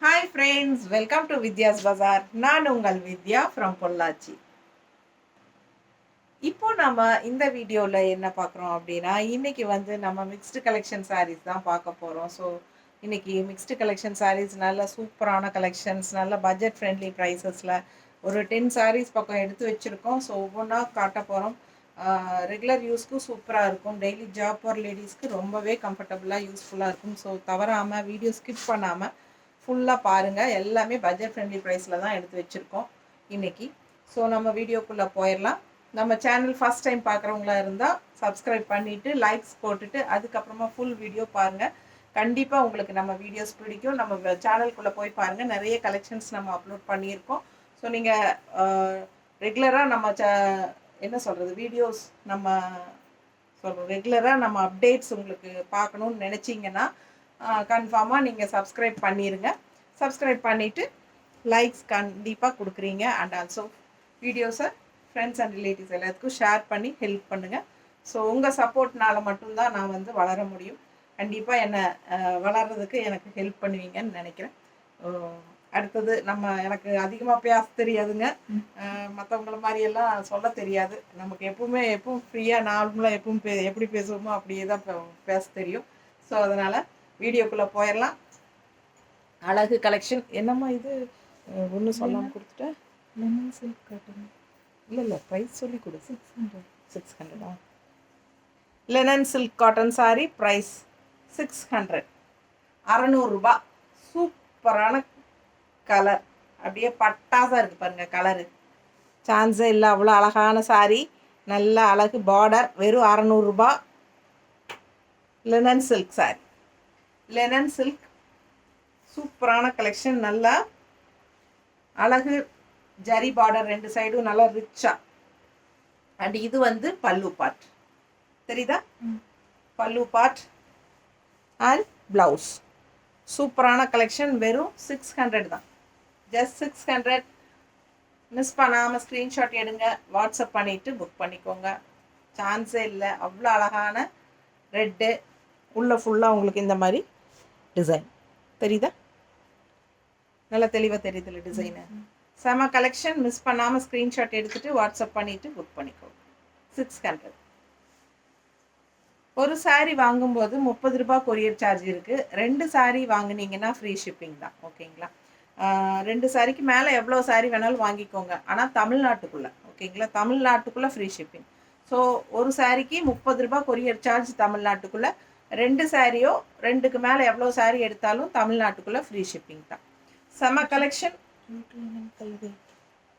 Hi friends, welcome to Vidya's Bazaar. நான் உங்கள் வித்யா from Pollachi. இப்போ நம்ம இந்த வீடியோவில் என்ன பார்க்குறோம் அப்படின்னா, இன்னைக்கு வந்து நம்ம மிக்ஸ்டு கலெக்ஷன் சாரீஸ் தான் பார்க்க போகிறோம். ஸோ இன்னைக்கு மிக்ஸ்டு கலெக்ஷன் சாரீஸ் நல்ல சூப்பரான கலெக்ஷன்ஸ், நல்ல பட்ஜெட் ஃப்ரெண்ட்லி ப்ரைஸஸில் ஒரு 10 சாரீஸ் பக்கம் எடுத்து வச்சுருக்கோம். ஸோ ஒவ்வொன்றா காட்ட போகிறோம். ரெகுலர் யூஸ்க்கு சூப்பராக இருக்கும். டெய்லி ஜாப் போகிற லேடிஸ்க்கு ரொம்பவே கம்ஃபர்டபுளாக யூஸ்ஃபுல்லாக இருக்கும். ஸோ தவறாமல் வீடியோ ஸ்கிப் பண்ணாமல் ஃபுல்லாக பாருங்கள். எல்லாமே பட்ஜெட் ஃப்ரெண்ட்லி ப்ரைஸில் தான் எடுத்து வச்சுருக்கோம் இன்றைக்கி. ஸோ நம்ம வீடியோக்குள்ளே போயிடலாம். நம்ம சேனல் ஃபஸ்ட் டைம் பார்க்குறவங்களா இருந்தால் சப்ஸ்கிரைப் பண்ணிவிட்டு லைக்ஸ் போட்டுட்டு அதுக்கப்புறமா ஃபுல் வீடியோ பாருங்கள். கண்டிப்பாக உங்களுக்கு நம்ம வீடியோஸ் பிடிக்கும். நம்ம சேனலுக்குள்ளே போய் பாருங்கள், நிறைய கலெக்ஷன்ஸ் நம்ம அப்லோட் பண்ணியிருக்கோம். ஸோ நீங்கள் ரெகுலராக நம்ம என்ன சொல்கிறது வீடியோஸ் நம்ம சொல்கிறோம் ரெகுலராக நம்ம அப்டேட்ஸ் உங்களுக்கு பார்க்கணுன்னு நினச்சிங்கன்னா கன்ஃபார்மாக நீங்கள் சப்ஸ்கிரைப் பண்ணிடுங்க. சப்ஸ்கிரைப் பண்ணிவிட்டு லைக்ஸ் கண்டிப்பாக கொடுக்குறீங்க. அண்ட் ஆல்சோ வீடியோஸை ஃப்ரெண்ட்ஸ் அண்ட் ரிலேட்டிவ்ஸ் எல்லாத்துக்கும் ஷேர் பண்ணி ஹெல்ப் பண்ணுங்கள். ஸோ உங்கள் சப்போர்ட்னால மட்டும்தான் நான் வந்து வளர முடியும். கண்டிப்பாக என்னை வளர்கிறதுக்கு எனக்கு ஹெல்ப் பண்ணுவீங்கன்னு நினைக்கிறேன். அடுத்தது எனக்கு அதிகமாக பேச தெரியாதுங்க. மற்றவங்கள மாதிரியெல்லாம் சொல்ல தெரியாது. நமக்கு எப்பவும் ஃப்ரீயாக நார்மலாக எப்படி பேசுவோமோ அப்படியே தான் பேச தெரியும். ஸோ அதனால் வீடியோக்குள்ளே போயிடலாம். அழகு கலெக்ஷன் என்னம்மா இது ஒன்று சொல்லாமல் கொடுத்துட்டேன். Lemon silk cotton. இல்லை ப்ரைஸ் சொல்லி கொடு. 600. Linen silk cotton sari price 600, 600 ரூபா. சூப்பரான கலர், அப்படியே பட்டாசாக இருக்குது பாருங்கள். கலரு சான்ஸே இல்லை, அவ்வளோ அழகான சாரீ. நல்ல அழகு பார்டர். வெறும் 600 ரூபா. Linen silk sari, linen silk சூப்பரான கலெக்ஷன். நல்லா அழகு ஜரி பார்டர், ரெண்டு சைடும் நல்லா ரிச்சா. அண்ட் இது வந்து பல்லு பார்ட், தெரியுதா? பல்லு பார்ட் அண்ட் ப்ளவுஸ். சூப்பரான கலெக்ஷன். வெறும் 600 தான், ஜஸ்ட் 600. மிஸ் பண்ணாமல் ஸ்க்ரீன்ஷாட் எடுங்க, வாட்ஸ்அப் பண்ணிவிட்டு புக் பண்ணிக்கோங்க. சான்ஸே இல்லை, அவ்வளோ அழகான ரெட்டு. உள்ளே ஃபுல்லாக உங்களுக்கு இந்த மாதிரி டிசைன் தெரியுதா? நல்லா தெளிவாக தெரியுதுல்ல டிசைனு? செம கலெக்ஷன். மிஸ் பண்ணாமல் ஸ்க்ரீன்ஷாட் எடுத்துகிட்டு வாட்ஸ்அப் பண்ணிவிட்டு புக் பண்ணிக்கோங்க. 600. ஒரு சாரீ வாங்கும்போது 30 ரூபா கொரியர் சார்ஜ் இருக்குது. 2 சாரீ வாங்கினீங்கன்னா ஃப்ரீ ஷிப்பிங் தான். ஓகேங்களா? 2 சாரீக்கு மேலே எவ்வளோ சாரீ வேணாலும் வாங்கிக்கோங்க, ஆனால் தமிழ்நாட்டுக்குள்ளே. ஓகேங்களா? தமிழ்நாட்டுக்குள்ளே ஃப்ரீ ஷிப்பிங். ஸோ ஒரு சாரீக்கு 30 ரூபா கொரியர் சார்ஜ் தமிழ்நாட்டுக்குள்ளே. 2 சாரியோ 2க்கு மேலே எவ்வளோ சாரீ எடுத்தாலும் தமிழ்நாட்டுக்குள்ளே ஃப்ரீ ஷிப்பிங் தான். செம கலெக்ஷன்.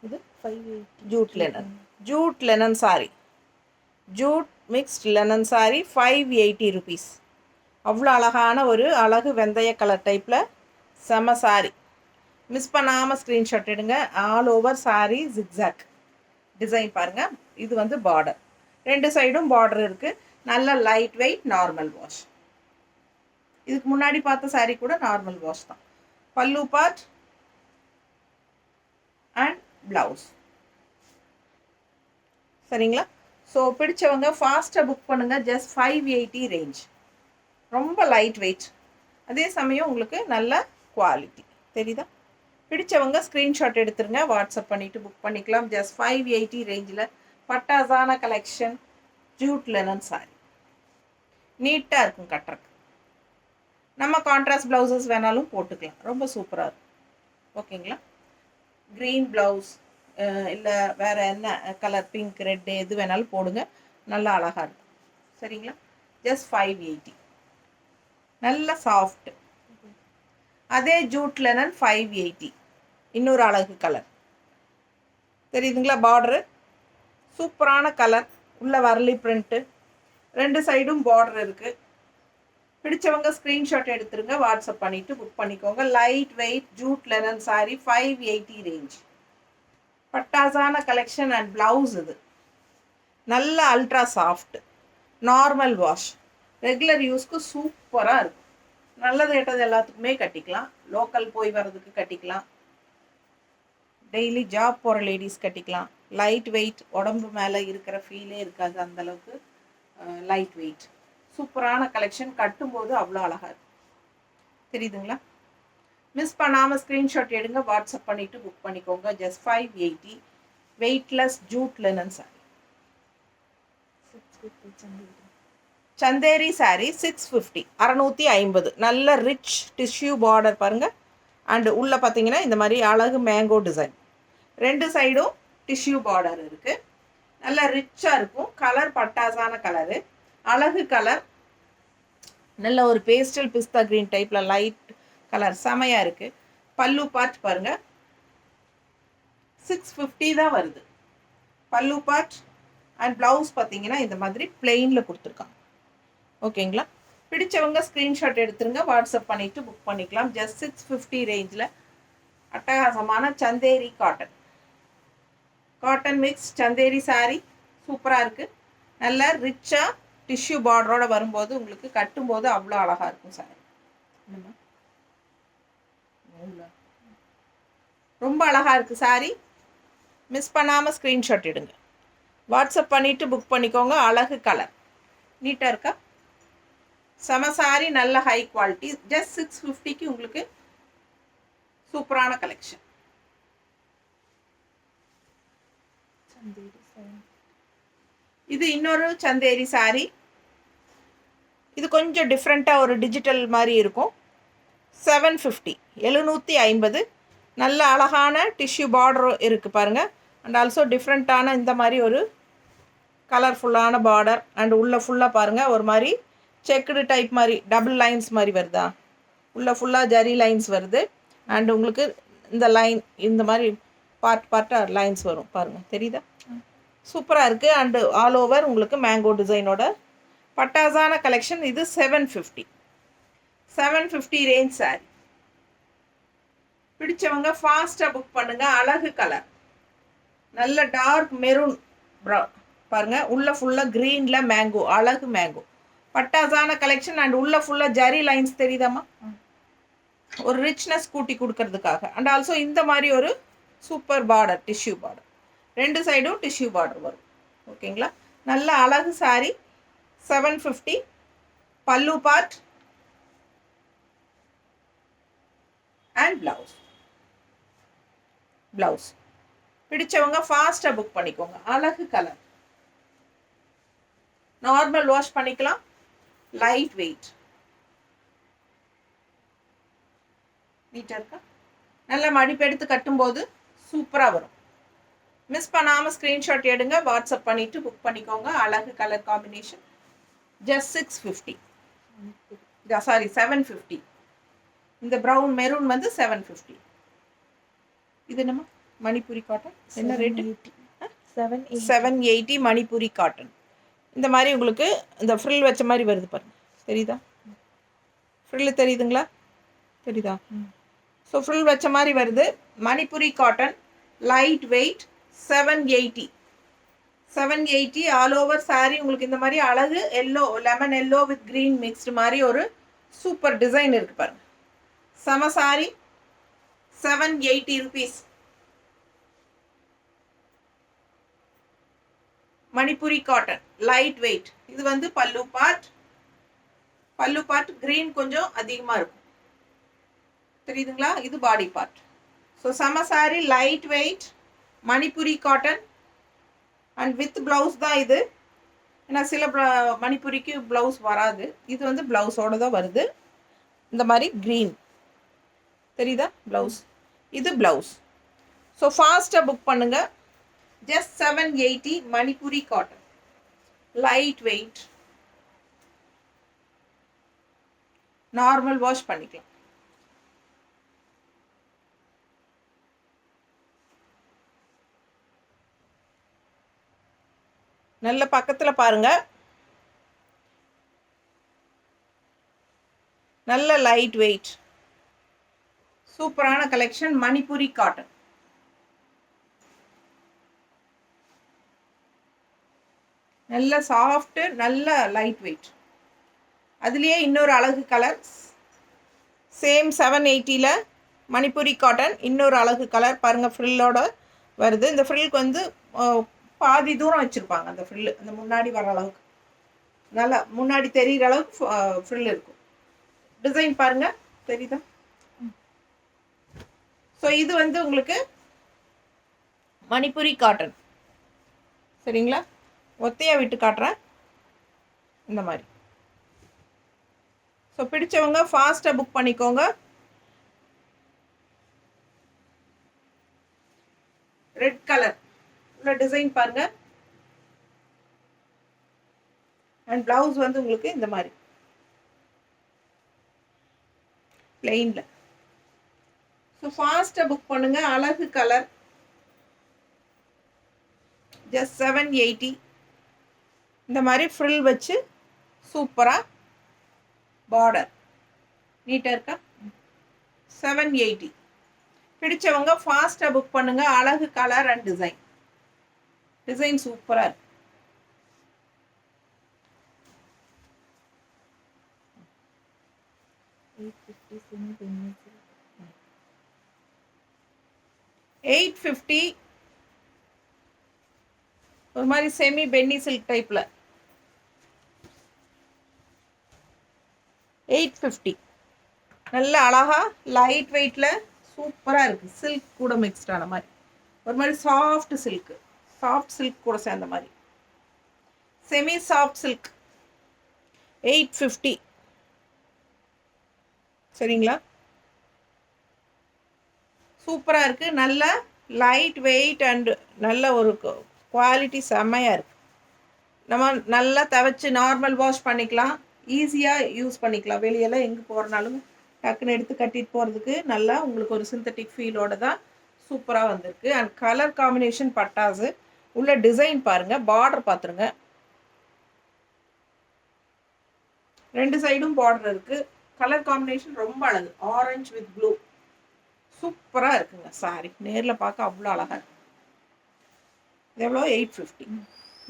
இது 580. Jute linen, jute linen sari, jute mixed linen sari 580 rupees. அவ்வளோ அழகான ஒரு அழகு வெந்தய கலர் டைப்பில் செம சாரீ. மிஸ் பண்ணாமல் ஸ்க்ரீன்ஷாட் எடுங்க. All over sari zigzag design பாருங்கள். இது வந்து பார்டர், 2 சைடும் பார்டர் இருக்குது. நல்ல லைட் வெயிட், நார்மல் வாஷ். இதுக்கு முன்னாடி பார்த்த சாரீ கூட நார்மல் வாஷ் தான். பல்லு பார்ட் அண்ட் ப்ளவுஸ். சரிங்களா? ஸோ பிடிச்சவங்க ஃபாஸ்ட்டாக புக் பண்ணுங்கள். Just 580 range. ரொம்ப லைட் வெயிட், அதே சமயம் உங்களுக்கு நல்ல குவாலிட்டி. தெரியுதா? பிடிச்சவங்க ஸ்க்ரீன்ஷாட் எடுத்துருங்க, வாட்ஸ்அப் பண்ணிவிட்டு புக் பண்ணிக்கலாம். ஜஸ்ட் 580 ரேஞ்சில் பட்டாசான கலெக்ஷன். ஜூட் லெனன் சாரி நீட்டாக இருக்கும் கட்டுறக்கு. நம்ம கான்ட்ராஸ்ட் ப்ளவுசஸ் வேணாலும் போட்டுக்கலாம், ரொம்ப சூப்பராக இருக்கும். ஓகேங்களா? க்ரீன் ப்ளவுஸ் இல்லை வேறு என்ன கலர், பிங்க், ரெட்டு எது வேணாலும் போடுங்க, நல்லா அழகாக இருக்கும். சரிங்களா? ஜஸ்ட் 580. நல்ல சாஃப்ட். அதே ஜூட் லெனன் 580. இன்னொரு அழகு கலர் தெரியுதுங்களா? பார்டரு சூப்பரான கலர். உள்ள வரலி பிரிண்ட்டு, 2 சைடும் பார்டர் இருக்குது. பிடிச்சவங்க ஸ்க்ரீன்ஷாட் எடுத்துருங்க, வாட்ஸ்அப் பண்ணிவிட்டு புக் பண்ணிக்கோங்க. Light weight jute linen sari 580 range. பட்டாசான கலெக்ஷன். அண்ட் ப்ளவுஸ் இது நல்ல ultra soft, normal wash, regular யூஸ்க்கு சூப்பராக இருக்கும். நல்லது கெட்டது எல்லாத்துக்குமே கட்டிக்கலாம். லோக்கல் போய் வர்றதுக்கு கட்டிக்கலாம், டெய்லி ஜாப் போகிற லேடிஸ் கட்டிக்கலாம். லைட் வெயிட், உடம்பு மேலே இருக்கிற ஃபீலே இருக்காது, அந்தளவுக்கு லைட் வெயிட். சூப்பரான கலெக்ஷன். கட்டும்போது அவ்வளோ அழகாக இருக்கும். தெரியுதுங்களா? மிஸ் பண்ணாமல் ஸ்க்ரீன்ஷாட் எடுங்க, வாட்ஸ்அப் பண்ணிவிட்டு புக் பண்ணிக்கோங்க. Just 580 weightless Jude linen sorry. 650 Chanderi. Chanderi sorry 650, 650. நல்ல ரிச் டிஷ்யூ பார்டர் பாருங்கள். அண்டு உள்ளே பார்த்தீங்கன்னா இந்த மாதிரி அழகு மேங்கோ டிசைன். 2 சைடும் டிஷ்யூ பார்டர் இருக்குது. நல்லா ரிச்சாக இருக்கும். கலர் பட்டாசான கலரு, அழகு கலர். நல்ல ஒரு பேஸ்டல் பிஸ்தா க்ரீன் டைப்பில் லைட் கலர் செமையாக இருக்குது. பல்லு பார்ட் பாருங்கள், 650 தான் வருது பல்லு பார்ட். அண்ட் ப்ளவுஸ் பார்த்தீங்கன்னா இந்த மாதிரி பிளெயினில் கொடுத்துருக்காங்க. ஓகேங்களா? பிடிச்சவங்க ஸ்க்ரீன்ஷாட் எடுத்துருங்க, வாட்ஸ்அப் பண்ணிவிட்டு புக் பண்ணிக்கலாம். ஜஸ்ட் 650 ரேஞ்சில் அட்டகாசமான Chanderi cotton, cotton mix Chanderi sari சூப்பராக இருக்குது. நல்லா ரிச்சாக டிஷ்யூ பார்டரோடு வரும்போது உங்களுக்கு கட்டும்போது அவ்வளோ அழகாக இருக்கும் சாரி. ரொம்ப அழகாக இருக்குது சாரி. மிஸ் பண்ணாமல் ஸ்க்ரீன்ஷாட் எடுங்க, வாட்ஸ்அப் பண்ணிவிட்டு புக் பண்ணிக்கோங்க. அழகு கலர் நீட்டாக இருக்கா? செம சாரி, நல்ல ஹை குவாலிட்டி. ஜஸ்ட் 650க்கு உங்களுக்கு சூப்பரான கலெக்ஷன். இது இன்னொரு சந்தேரி சாரி. இது கொஞ்சம் டிஃப்ரெண்ட்டாக ஒரு டிஜிட்டல் மாதிரி இருக்கும். 750, 750. நல்ல அழகான டிஷ்யூ பார்டர் இருக்குது பாருங்கள். அண்ட் ஆல்சோ டிஃப்ரெண்ட்டான இந்த மாதிரி ஒரு கலர்ஃபுல்லான பார்டர். அண்ட் உள்ளே ஃபுல்லாக பாருங்கள் ஒரு மாதிரி செக்குடு டைப் மாதிரி டபுள் லைன்ஸ் மாதிரி வருதா, உள்ளே ஃபுல்லாக ஜரி லைன்ஸ் வருது. அண்ட் உங்களுக்கு இந்த லைன் இந்த மாதிரி பார்ட்டாக லைன்ஸ் வரும் பாருங்கள், தெரியுதா? சூப்பராக இருக்குது. அண்டு ஆல் ஓவர் உங்களுக்கு மேங்கோ டிசைனோட பட்டாசான கலெக்ஷன். இது 750, 750 ரேஞ்ச் சாரி. பிடிச்சவங்க ஃபாஸ்ட்டாக புக் பண்ணுங்கள். அழகு கலர், நல்ல டார்க் மெரூன் ப்ரௌன் பாருங்கள். உள்ளே ஃபுல்லாக க்ரீனில் மேங்கோ, அழகு மேங்கோ பட்டாசான கலெக்ஷன். அண்ட் உள்ளே ஃபுல்லாக ஜரி லைன்ஸ் தெரியுதாம்மா, ஒரு ரிச்னஸ் கூட்டி கொடுக்கறதுக்காக. அண்ட் ஆல்சோ இந்த மாதிரி ஒரு சூப்பர் பார்டர், டிஷ்யூ பார்டர். 2 சைடும் டிஷ்யூ பார்டர் வரும். ஓகேங்களா? நல்ல அழகு சாரி. 750 பல்லு பார்ட் அண்ட் ப்ளவுஸ். பிடிச்சவங்க ஃபாஸ்ட்டாக புக் பண்ணிக்கோங்க. அழகு கலர், நார்மல் வாஷ் பண்ணிக்கலாம். லைட் வெயிட், நீட்டாக இருக்கா? நல்லா மடிப்பெடுத்து கட்டும்போது சூப்பராக வரும். மிஸ் பண்ணாமல் ஸ்க்ரீன்ஷாட் எடுங்க, வாட்ஸ்அப் பண்ணிவிட்டு புக் பண்ணிக்கோங்க. அழகு கலர் காம்பினேஷன். Just 650, sorry 750. இந்த ப்ரௌன் மெரூன் வந்து 750. இது என்னம்மா மணிப்பூரி காட்டன், என்ன ரேட்டு? 780 மணிப்பூரி காட்டன். இந்த மாதிரி உங்களுக்கு இந்த ஃப்ரில் வச்ச மாதிரி வருது பாருங்கள், தெரியுதா? ஃப்ரில்லு தெரியுதுங்களா? தெரியுதா? ஸோ ஃப்ரில் வச்ச மாதிரி வருது. Manipuri cotton, light weight. 780 all over sari. உங்களுக்கு இந்த மாதிரி அழகு yellow, lemon yellow with green mixed மாதிரி ஒரு சூப்பர் டிசைன் இருக்குது பாருங்கள். செம sorry. 780 rupees. Manipuri cotton, light weight. இது வந்து பல்லு பார்ட் க்ரீன் கொஞ்சம் அதிகமாக இருக்கும், தெரியுதுங்களா? இது பாடி பார்ட். ஸோ செம sorry, light weight, Manipuri cotton and with blouse தான் இது. ஏன்னா சில மணிப்பூரிக்கு ப்ளவுஸ் வராது, இது வந்து ப்ளவுஸோடு தான் வருது. இந்த மாதிரி க்ரீன் தெரியுதா ப்ளவுஸ், இது ப்ளவுஸ். ஸோ ஃபாஸ்ட்டாக புக் பண்ணுங்கள். Just 780 Manipuri cotton, light weight, normal wash பண்ணிக்கலாம். நல்ல பக்கத்தில் பாருங்கள். நல்ல லைட் வெயிட் சூப்பரான கலெக்ஷன். மணிப்பூரி காட்டன், நல்ல சாஃப்ட், நல்ல லைட் வெயிட். அதுலேயே இன்னொரு அழகு கலர், சேம் 780ல் மணிப்பூரி காட்டன். இன்னொரு அழகு கலர் பாருங்கள், ஃப்ரில்லோட வருது. இந்த ஃப்ரில்க்கு வந்து பாதி தூரம் வச்சுருப்பாங்க. அந்த ஃப்ரில்லு அந்த முன்னாடி வர அளவுக்கு, நல்லா முன்னாடி தெரிகிற அளவுக்கு ஃப்ரில் இருக்கும். டிசைன் பாருங்கள், தெரியுதா? ஸோ இது வந்து உங்களுக்கு மணிப்புரி காட்டன். சரிங்களா? ஒத்தையாக விட்டு காட்டுறேன் இந்த மாதிரி. ஸோ பிடிச்சவங்க ஃபாஸ்ட்டாக புக் பண்ணிக்கோங்க. ரெட் கலர் உள்ள டிசைன் பாருங்க. அண்ட் பிளவுஸ் வந்து உங்களுக்கு இந்த மாதிரி பிளெயின்ல. ஸோ ஃபாஸ்ட்டாக புக் பண்ணுங்க. அழகு கலர். ஜஸ்ட் 780. இந்த மாதிரி ஃப்ரில் வச்சு சூப்பராக பார்டர் நீட்டாக இருக்கா? 780. பிடிச்சவங்க ஃபாஸ்ட்டாக புக் பண்ணுங்க. அழகு கலர் அண்ட் டிசைன். டிசைன் சூப்பராக இருக்கு. $850. ஒரு மாதிரி செமி பென்னி சில்க் டைப்பில் 850. நல்ல அழகா லைட் வெயிட்டில் சூப்பராக இருக்குது. சில்க் கூட மிக்ஸ்ட் ஆன மாதிரி ஒரு மாதிரி சாஃப்ட் சில்க் கூட சேர்ந்த மாதிரி செமி சாஃப்ட் சில்க். 850. சரிங்களா? சூப்பராக இருக்குது. நல்ல லைட் வெயிட் அண்டு நல்ல ஒரு குவாலிட்டி செம்மையாக இருக்குது. நம்ம நல்லா துவைச்சி நார்மல் வாஷ் பண்ணிக்கலாம். ஈஸியாக யூஸ் பண்ணிக்கலாம். வெளியெல்லாம் எங்கே போகிறனாலும் டக்குன்னு எடுத்து கட்டிட்டு போகிறதுக்கு நல்லா உங்களுக்கு ஒரு சிந்தட்டிக் ஃபீலோடு தான் சூப்பராக வந்திருக்கு. அண்ட் கலர் காம்பினேஷன் பட்டாசு. உள்ள டிசைன் பாருங்கள். பார்டர் பார்த்துருங்க. 2 சைடும் பார்டர் இருக்குது. கலர் காம்பினேஷன் ரொம்ப அழகு. ஆரஞ்சு வித் ப்ளூ சூப்பராக இருக்குங்க. சாரி நேரில் பார்க்க அவ்வளோ அழகாக இருக்கு. எவ்வளோ? 850.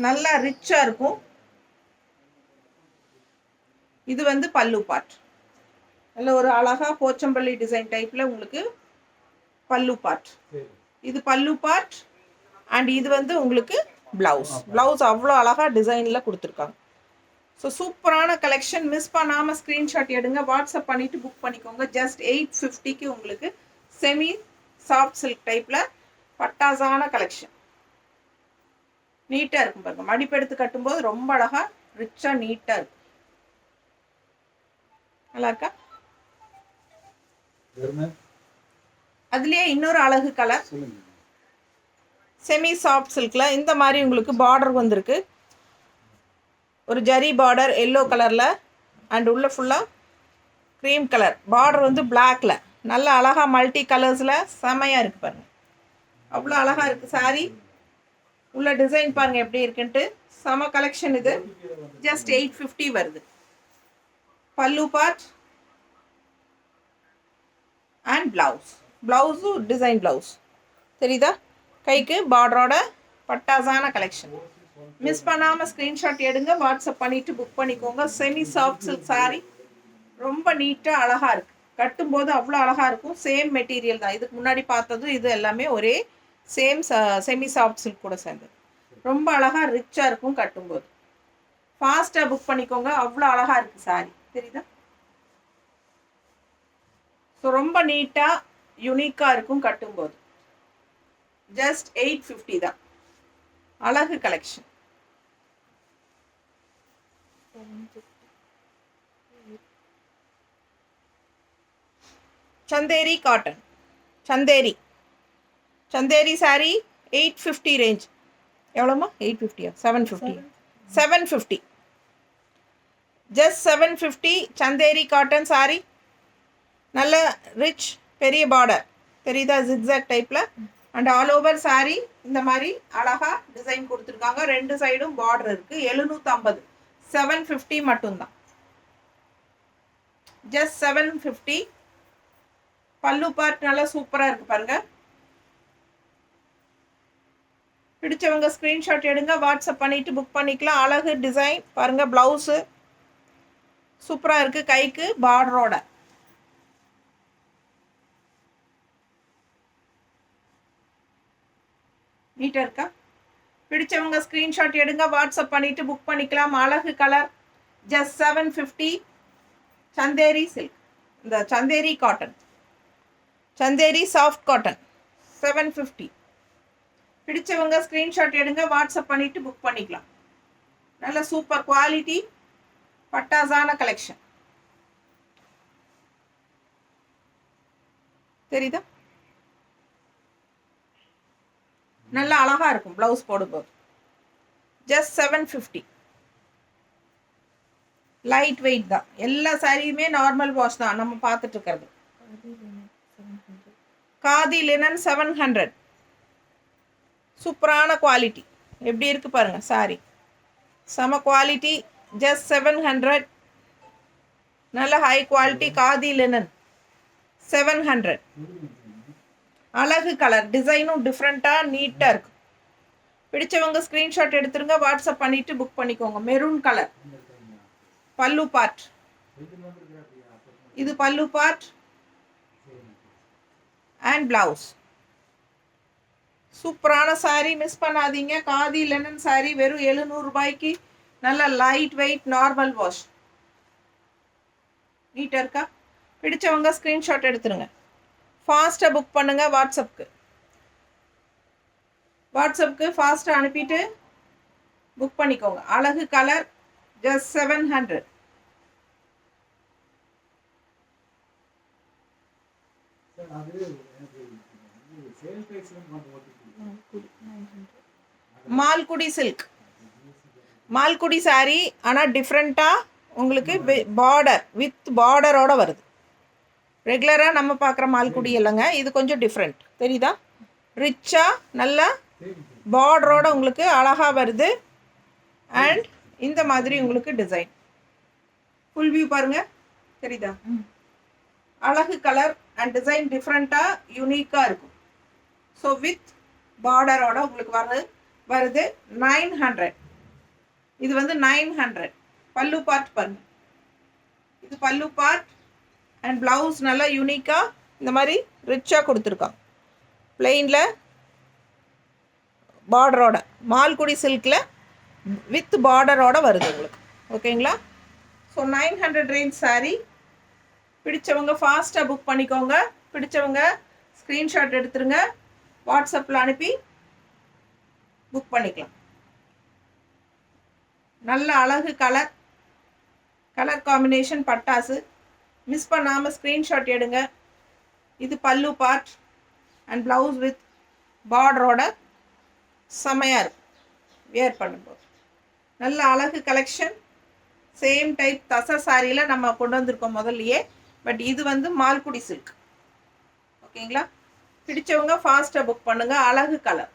நல்லா ரிச்சாக இருக்கும். இது வந்து பல்லு பார்ட். நல்ல ஒரு அழகாக போச்சம்பள்ளி டிசைன் டைப்பில் உங்களுக்கு பல்லு பார்ட். இது பல்லு பார்ட். அண்ட் இது வந்து உங்களுக்கு ப்ளவுஸ் அவ்வளோ அழகாக டிசைனில் கொடுத்துருக்காங்க. ஸோ சூப்பரான கலெக்ஷன். மிஸ் பண்ணாமல் ஸ்க்ரீன்ஷாட் எடுங்க. வாட்ஸ்அப் பண்ணிவிட்டு புக் பண்ணிக்கோங்க. ஜஸ்ட் 850க்கு உங்களுக்கு செமி சாஃப்ட் சில்க் டைப்பில் பட்டாசான கலெக்ஷன். நீட்டாக இருக்கும் பாருங்க. மடிப்பு எடுத்து கட்டும்போது ரொம்ப அழகாக ரிச்சாக நீட்டாக இருக்கும். நல்லா இருக்கா? அதுலேயே இன்னொரு அழகு கலர் செமி சாஃப்ட் சில்கில் இந்த மாதிரி உங்களுக்கு பார்டர் வந்திருக்கு. ஒரு ஜரி பார்டர் எல்லோ கலரில் அண்ட் உள்ள ஃபுல்லாக க்ரீம் கலர் பார்டர் வந்து பிளாக்ல நல்ல அழகாக மல்டி கலர்ஸில் செமையாக இருக்குது பாருங்கள். அவ்வளோ அழகாக இருக்குது சாரி. உள்ள டிசைன் பாருங்கள் எப்படி இருக்குன்ட்டு. செம கலெக்ஷன் இது. ஜஸ்ட் 850 வருது. பல்லு part and blouse design blouse தெரியுதா? கைக்கு பார்டரோட பட்டாசான கலெக்ஷன். மிஸ் பண்ணாமல் ஸ்க்ரீன்ஷாட் எடுங்க. வாட்ஸ்அப் பண்ணிவிட்டு புக் பண்ணிக்கோங்க. செமி சாஃப்ட் சில்க் சாரி ரொம்ப நீட்டாக அழகாக இருக்குது. கட்டும்போது அவ்வளோ அழகாக இருக்கும். சேம் மெட்டீரியல் தான். இதுக்கு முன்னாடி பார்த்ததும் இது எல்லாமே ஒரே சேம் செமி சாஃப்ட் சில்க் கூட சேர்ந்தது. ரொம்ப அழகாக ரிச்சாக இருக்கும் கட்டும்போது. ஃபாஸ்ட்டாக புக் பண்ணிக்கோங்க. அவ்வளோ அழகாக இருக்குது சாரி. தெரியுதா? ஸோ ரொம்ப நீட்டாக யூனிக்காக இருக்கும் கட்டும்போது. ஜஸ்ட் 850 தான். அழகு collection. Chanderi cotton. Chanderi saree 850 range. எவ்வளோமா? 850 750. ஜஸ்ட் 750. சந்தேரி காட்டன் சாரி. நல்ல ரிச் பெரிய பார்டர் தெரியுதா? ஜிக்ஸாக் டைப்பில் அண்ட் ஆல் ஓவர் சாரி இந்த மாதிரி அழகாக டிசைன் கொடுத்துருக்காங்க. 2 சைடும் பார்டர் இருக்குது. 750. 750 மட்டும்தான். ஜஸ்ட் 750. பல்லு பார்ட் நல்லா சூப்பராக இருக்குது பாருங்கள். பிடிச்சவங்க ஸ்க்ரீன்ஷாட் எடுங்க. வாட்ஸ்அப் பண்ணிவிட்டு புக் பண்ணிக்கலாம். அழகு டிசைன் பாருங்கள். ப்ளவுஸு சூப்பராக இருக்குது. கைக்கு பார்டரோட நீட்டாக இருக்கா? பிடிச்சவங்க ஸ்க்ரீன்ஷாட் எடுங்க. வாட்ஸ்அப் பண்ணிவிட்டு புக் பண்ணிக்கலாம். அழகு கலர். ஜஸ்ட் 750. சந்தேரி சில்க். இந்த Chanderi cotton Chanderi soft cotton 750. பிடிச்சவங்க ஸ்க்ரீன்ஷாட் எடுங்க, வாட்ஸ்அப் பண்ணிவிட்டு புக் பண்ணிக்கலாம். நல்ல சூப்பர் குவாலிட்டி பட்டாசான கலெக்ஷன். தெரியுதா? நல்லா அழகாக இருக்கும் ப்ளவுஸ் போடும்போது. ஜஸ்ட் 750. லைட் வெயிட் தான். எல்லா சாரியுமே நார்மல் வாஷ் தான் நம்ம பார்த்துட்டு இருக்கிறது. காதி லினன் 700. சூப்பரான குவாலிட்டி. எப்படி இருக்கு பாருங்க சாரி. செம குவாலிட்டி. ஜஸ்ட் 700. நல்ல ஹை குவாலிட்டி காதி லினன் 700. அழகு கலர், டிசைனும் டிஃப்ரெண்ட்டாக நீட்டாக இருக்கு. பிடிச்சவங்க ஸ்க்ரீன்ஷாட் எடுத்துருங்க, வாட்ஸ்அப் பண்ணிவிட்டு புக் பண்ணிக்கோங்க. Maroon colour. பல்லு பார்ட். இது பல்லு பார்ட் அண்ட் பிளவுஸ். சூப்பரான சாரீ, மிஸ் பண்ணாதீங்க. காதி லெனன் சாரீ வெறும் 700 ரூபாய்க்கு. நல்ல லைட் வெயிட் நார்மல் வாஷ். நீட்டாக இருக்கா? பிடிச்சவங்க ஸ்க்ரீன்ஷாட் எடுத்துருங்க, ஃபாஸ்ட்டாக புக் பண்ணுங்கள். வாட்ஸ்அப்புக்கு ஃபாஸ்ட்டாக அனுப்பிட்டு புக் பண்ணிக்கோங்க. அழகு colour. Just 700. Malgudi silk. Malgudi sari, ஆனால் டிஃப்ரெண்ட்டாக உங்களுக்கு பார்டர் வித் பார்டரோட வருது. ரெகுலராக நம்ம பார்க்குற மால்குடி இல்லைங்க, இது கொஞ்சம் டிஃப்ரெண்ட். தெரியுதா? ரிச்சாக நல்ல பார்டரோட உங்களுக்கு அழகாக வருது. அண்ட் இந்த மாதிரி உங்களுக்கு டிசைன் ஃபுல் வியூ பாருங்கள். தெரியுதா? அழகு கலர் அண்ட் டிசைன் டிஃப்ரெண்ட்டாக யூனிக்காக இருக்கும். ஸோ வித் பார்டரோட உங்களுக்கு வருது 900. இது வந்து 900. பல்லு பார்ட் பாருங்க. இது பல்லு பார்ட் அண்ட் ப்ளவுஸ் நல்லா யூனிக்காக இந்த மாதிரி ரிச்சாக கொடுத்துருக்காங்க. பிளெயினில் பார்டரோட, மால்குடி சில்கில் வித் பார்டரோட வருது உங்களுக்கு. ஓகேங்களா? So 900 range sari. பிடிச்சவங்க ஃபாஸ்ட்டாக புக் பண்ணிக்கோங்க. பிடிச்சவங்க ஸ்க்ரீன்ஷாட் எடுத்துருங்க, வாட்ஸ்அப்பில் அனுப்பி புக் பண்ணிக்கலாம். நல்ல அழகு கலர் காம்பினேஷன் பட்டாசு. மிஸ் பண்ணாமல் ஸ்க்ரீன்ஷாட் எடுங்க. இது பல்லு பார்ட் அண்ட் ப்ளவுஸ் வித் பார்டரோட செமையாக இருக்கும் வியர் பண்ணும்போது. நல்ல அழகு கலெக்ஷன். சேம் டைப் தசை சாரியில் நம்ம கொண்டு வந்திருக்கோம் முதல்லையே. பட் இது வந்து மால்குடி சில்க். ஓகேங்களா? பிடிச்சவங்க ஃபாஸ்ட்டாக புக் பண்ணுங்கள். அழகு கலர்.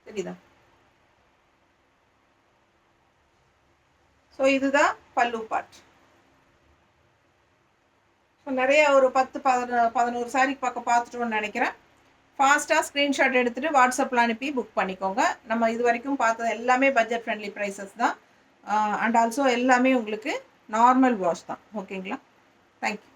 தெரியுதா? ஸோ இதுதான் பல்லு பார்ட். ஸோ நிறைய ஒரு 10-11 சாரி பார்த்துட்டோன்னு நினைக்கிறேன். ஃபாஸ்ட்டாக ஸ்க்ரீன்ஷாட் எடுத்துகிட்டு வாட்ஸ்அப்பில் அனுப்பி புக் பண்ணிக்கோங்க. நம்ம இது வரைக்கும் பார்த்தது எல்லாமே பட்ஜெட் ஃப்ரெண்ட்லி ப்ரைஸஸ் தான். அண்ட் ஆல்சோ எல்லாமே உங்களுக்கு நார்மல் வாஷ் தான். ஓகேங்களா? தேங்க்யூ.